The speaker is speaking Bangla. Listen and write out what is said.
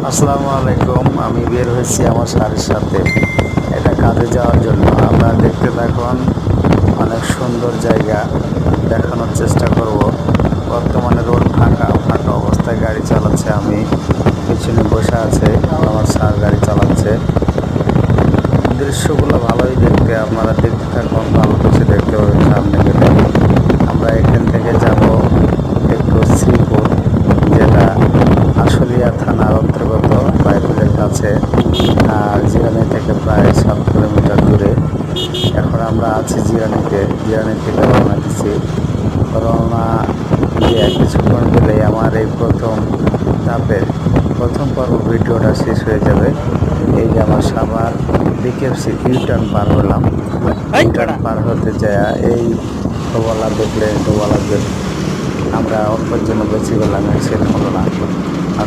আসসালামু আলাইকুম। আমি বের হয়েছি আমার শাড়ির সাথে এটা কাজে যাওয়ার জন্য। আমরা দেখতে থাকুন, অনেক সুন্দর জায়গা দেখানোর চেষ্টা করব। বর্তমানে রোড ফাঁকা ফাঁকা অবস্থায় গাড়ি চালাচ্ছে, আমি পিছনে বসে আছে, আমার স্যার গাড়ি চালাচ্ছে। দৃশ্যগুলো ভালোই দেখতে, আপনারা দেখতে থাকুন, ভালো কিছু দেখতে পাবেন সামনে গেলে। আমরা এখান থেকে যাব একটু শ্রীপুর, যেটা আশুলিয়া থানার অন্তর্গত, বাইরের কাছে, আর জিরানি থেকে প্রায় 7 কিলোমিটার দূরে। এখন আমরা আছি জিরানিতে, জিরানি থেকে রওনা দিচ্ছি। রওনা দিয়ে কিছুক্ষণ গেলেই আমার এই প্রথম ধাপের প্রথম পর্ব ভিডিওটা শেষ হয়ে যাবে। এই যে আমার সাভার বিকেএফসি ইউটার্ন পার হলাম। ইউটার্ন পার হতে যায় এই ডোবালা দেখলে, ডোবালা আমরা অল্পের জন্য বেঁচে গেলাম, অ্যাক্সিডেন্ট হলো না।